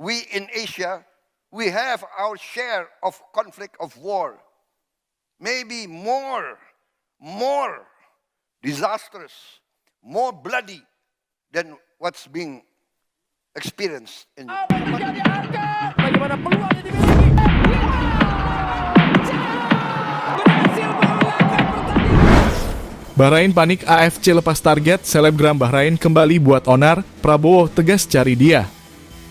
we in Asia, we have our share of conflict of war. Maybe more disastrous, more bloody than what's being experienced in Bagaimana peluang yang dimiliki? Berhasil mengalahkan pertandingan. Bahrain panik AFC lepas target, selebgram Bahrain kembali buat onar, Prabowo tegas cari dia.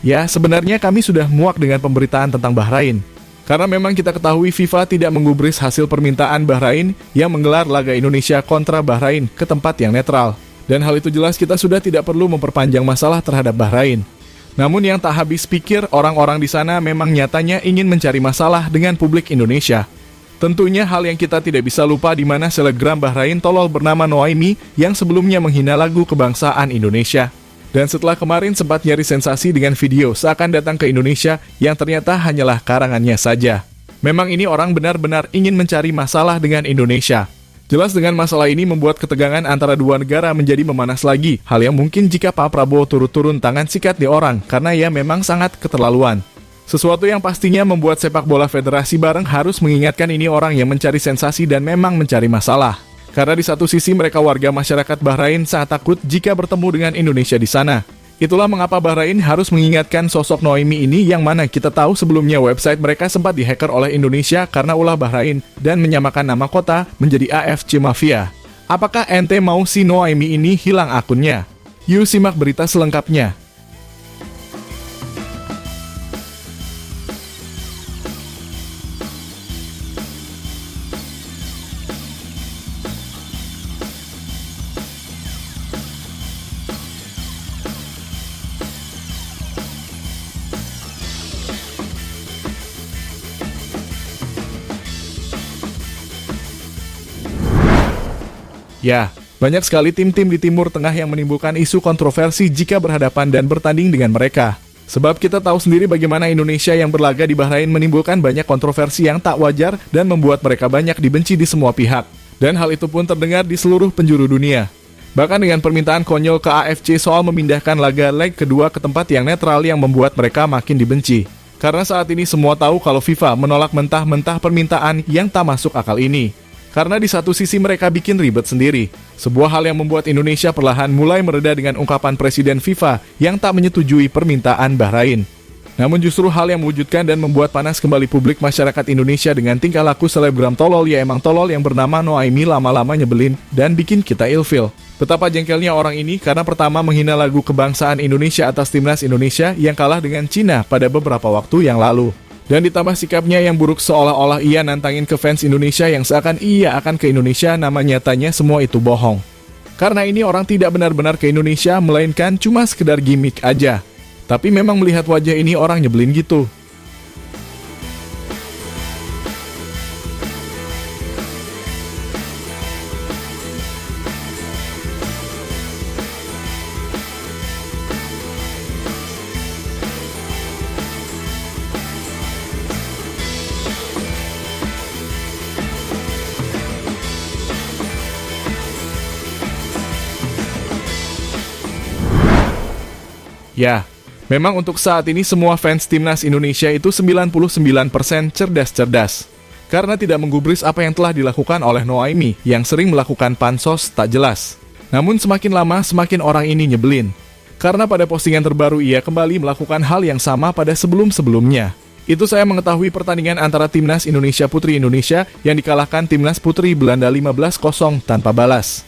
Ya, sebenarnya kami sudah muak dengan pemberitaan tentang Bahrain. Karena memang kita ketahui FIFA tidak menggubris hasil permintaan Bahrain yang menggelar laga Indonesia kontra Bahrain ke tempat yang netral. Dan hal itu jelas kita sudah tidak perlu memperpanjang masalah terhadap Bahrain. Namun yang tak habis pikir, orang-orang di sana memang nyatanya ingin mencari masalah dengan publik Indonesia. Tentunya hal yang kita tidak bisa lupa di mana selebgram Bahrain tolol bernama Noaimi yang sebelumnya menghina lagu kebangsaan Indonesia. Dan setelah kemarin sempat nyari sensasi dengan video seakan datang ke Indonesia yang ternyata hanyalah karangannya saja. Memang ini orang benar-benar ingin mencari masalah dengan Indonesia. Jelas dengan masalah ini membuat ketegangan antara dua negara menjadi memanas lagi. Hal yang mungkin jika Pak Prabowo turun tangan sikat di orang karena ia memang sangat keterlaluan. Sesuatu yang pastinya membuat sepak bola federasi bareng harus mengingatkan ini orang yang mencari sensasi dan memang mencari masalah. Karena di satu sisi mereka warga masyarakat Bahrain sangat takut jika bertemu dengan Indonesia di sana. Itulah mengapa Bahrain harus mengingatkan sosok Noaimi ini yang mana kita tahu sebelumnya website mereka sempat dihacker oleh Indonesia karena ulah Bahrain dan menyamakan nama kota menjadi AFC Mafia. Apakah ente mau si Noaimi ini hilang akunnya? Yuk simak berita selengkapnya. Ya, banyak sekali tim-tim di Timur Tengah yang menimbulkan isu kontroversi jika berhadapan dan bertanding dengan mereka. Sebab kita tahu sendiri bagaimana Indonesia yang berlaga di Bahrain menimbulkan banyak kontroversi yang tak wajar dan membuat mereka banyak dibenci di semua pihak. Dan hal itu pun terdengar di seluruh penjuru dunia. Bahkan dengan permintaan konyol ke AFC soal memindahkan laga leg kedua ke tempat yang netral yang membuat mereka makin dibenci. Karena saat ini semua tahu kalau FIFA menolak mentah-mentah permintaan yang tak masuk akal ini. Karena di satu sisi mereka bikin ribet sendiri. Sebuah hal yang membuat Indonesia perlahan mulai mereda dengan ungkapan Presiden FIFA yang tak menyetujui permintaan Bahrain. Namun justru hal yang mewujudkan dan membuat panas kembali publik masyarakat Indonesia dengan tingkah laku selebgram tolol ya emang tolol yang bernama Noaimi lama-lama nyebelin dan bikin kita ilfil. Betapa jengkelnya orang ini karena pertama menghina lagu kebangsaan Indonesia atas timnas Indonesia yang kalah dengan Cina pada beberapa waktu yang lalu. Dan ditambah sikapnya yang buruk seolah-olah ia nantangin ke fans Indonesia yang seakan ia akan ke Indonesia, nama nyatanya semua itu bohong. Karena ini orang tidak benar-benar ke Indonesia, melainkan cuma sekedar gimmick aja. Tapi memang melihat wajah ini orang nyebelin gitu. Ya, memang untuk saat ini semua fans timnas Indonesia itu 99% cerdas-cerdas. Karena tidak menggubris apa yang telah dilakukan oleh Noaimi yang sering melakukan pansos tak jelas. Namun semakin lama semakin orang ini nyebelin. Karena pada postingan terbaru ia kembali melakukan hal yang sama pada sebelum-sebelumnya. Itu saya mengetahui pertandingan antara timnas Indonesia Putri Indonesia yang dikalahkan timnas Putri Belanda 15-0 tanpa balas.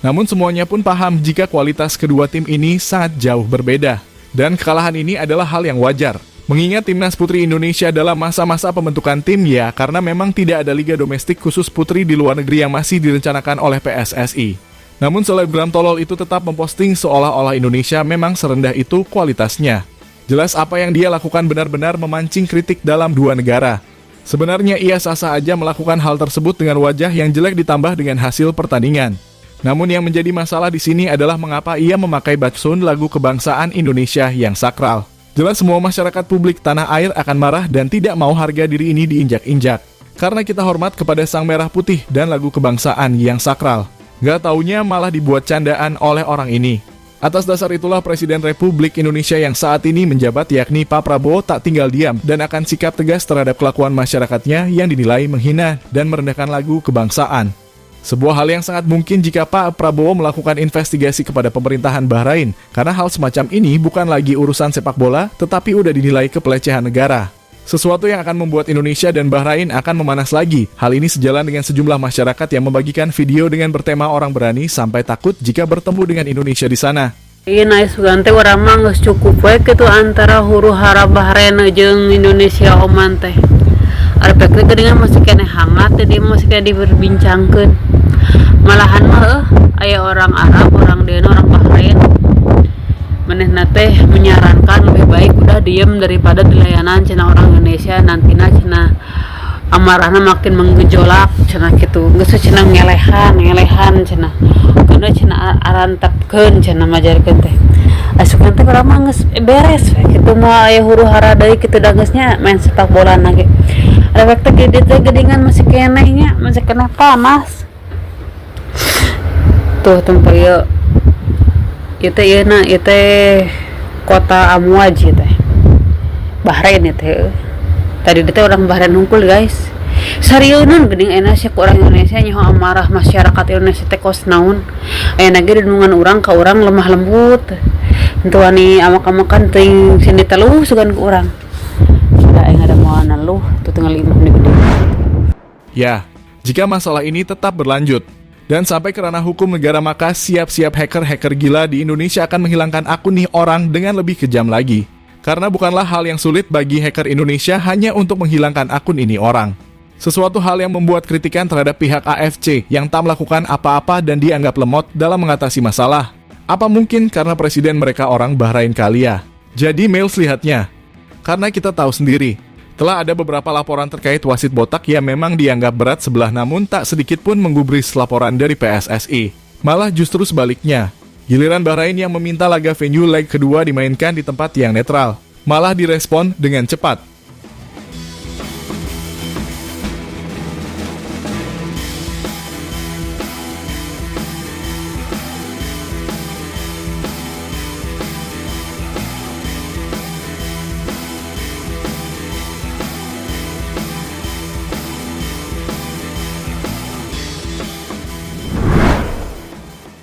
Namun semuanya pun paham jika kualitas kedua tim ini sangat jauh berbeda. Dan kekalahan ini adalah hal yang wajar. Mengingat timnas Putri Indonesia dalam masa-masa pembentukan tim ya karena memang tidak ada liga domestik khusus putri di luar negeri yang masih direncanakan oleh PSSI. Namun selebgram tolol itu tetap memposting seolah-olah Indonesia memang serendah itu kualitasnya. Jelas apa yang dia lakukan benar-benar memancing kritik dalam dua negara. Sebenarnya ia sah-sah aja melakukan hal tersebut dengan wajah yang jelek ditambah dengan hasil pertandingan. Namun yang menjadi masalah di sini adalah mengapa ia memakai backsound lagu kebangsaan Indonesia yang sakral. Jelas semua masyarakat publik tanah air akan marah dan tidak mau harga diri ini diinjak-injak. Karena kita hormat kepada sang merah putih dan lagu kebangsaan yang sakral. Gak taunya malah dibuat candaan oleh orang ini. Atas dasar itulah Presiden Republik Indonesia yang saat ini menjabat yakni Pak Prabowo tak tinggal diam dan akan sikap tegas terhadap kelakuan masyarakatnya yang dinilai menghina dan merendahkan lagu kebangsaan. Sebuah hal yang sangat mungkin jika Pak Prabowo melakukan investigasi kepada pemerintahan Bahrain, karena hal semacam ini bukan lagi urusan sepak bola, tetapi udah dinilai kepelecehan negara. Sesuatu yang akan membuat Indonesia dan Bahrain akan memanas lagi. Hal ini sejalan dengan sejumlah masyarakat yang membagikan video dengan bertema orang berani sampai takut jika bertemu dengan Indonesia di sana. Iya naik sugante orang mah geus cukup we kitu antara huru hara Bahrain jeung Indonesia Oman teh. Ada pek dengan masih kena hangat jadi masih kena diperbincangkeun. Malahan mah aya orang Arab, orang Dena, orang Bahrain. Manehna teh menyarankan lebih baik udah diem daripada dilayanan cenah orang Indonesia nantina cenah amarahna makin menggejolak cenah kitu. Geus cenah ngelehan cenah. Karena cenah arantepkeun cenah majarkeun teh. Asukan teh urang mah geus beres we kitu mah aya huru hara deui kitu da geusnya main sepak bola ge. Ada waktu gede teh gedingan masih kena nya, masih kena panas. Tuh tempat ieu. Ieu teh yeuna ieu teh kota Amwaj teh. Bahrain teh. Tadi teh orang Bahrain hungkul guys. Sarieun geuning enak sih ku orang Indonesia nyaho amarah masyarakat Indonesia teh kos naon. Aya ge denungan urang ka urang lemah lembut. Henteu wani amak-amakan teuing sini teluh sugan ku urang. Da aing ada moal naluh tu tengah limah gede. Ya, jika masalah ini tetap berlanjut dan sampai ke ranah hukum negara, maka siap-siap hacker-hacker gila di Indonesia akan menghilangkan akun nih orang dengan lebih kejam lagi. Karena bukanlah hal yang sulit bagi hacker Indonesia hanya untuk menghilangkan akun ini orang. Sesuatu hal yang membuat kritikan terhadap pihak AFC yang tak melakukan apa-apa dan dianggap lemot dalam mengatasi masalah. Apa mungkin karena presiden mereka orang Bahrain kali ya? Jadi Mails lihatnya. Karena kita tahu sendiri, telah ada beberapa laporan terkait wasit botak yang memang dianggap berat sebelah namun tak sedikit pun menggubris laporan dari PSSI. Malah justru sebaliknya. Giliran Bahrain yang meminta laga venue leg kedua dimainkan di tempat yang netral, malah direspon dengan cepat.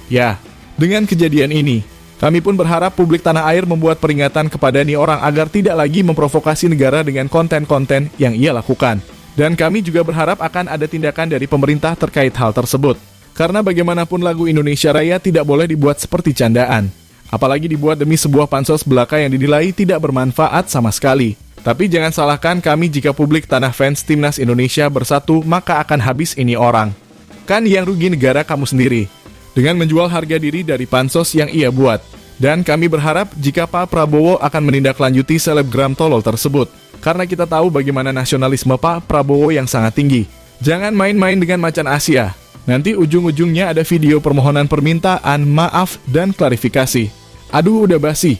Ya, dengan kejadian ini, kami pun berharap publik tanah air membuat peringatan kepada nih orang agar tidak lagi memprovokasi negara dengan konten-konten yang ia lakukan. Dan kami juga berharap akan ada tindakan dari pemerintah terkait hal tersebut. Karena bagaimanapun lagu Indonesia Raya tidak boleh dibuat seperti candaan. Apalagi dibuat demi sebuah pansos belaka yang dinilai tidak bermanfaat sama sekali. Tapi jangan salahkan kami jika publik tanah fans Timnas Indonesia bersatu maka akan habis ini orang. Kan yang rugi negara kamu sendiri dengan menjual harga diri dari pansos yang ia buat. Dan kami berharap jika Pak Prabowo akan menindaklanjuti selebgram tolol tersebut. Karena kita tahu bagaimana nasionalisme Pak Prabowo yang sangat tinggi. Jangan main-main dengan macan Asia. Nanti ujung-ujungnya ada video permohonan permintaan maaf dan klarifikasi. Aduh udah basi.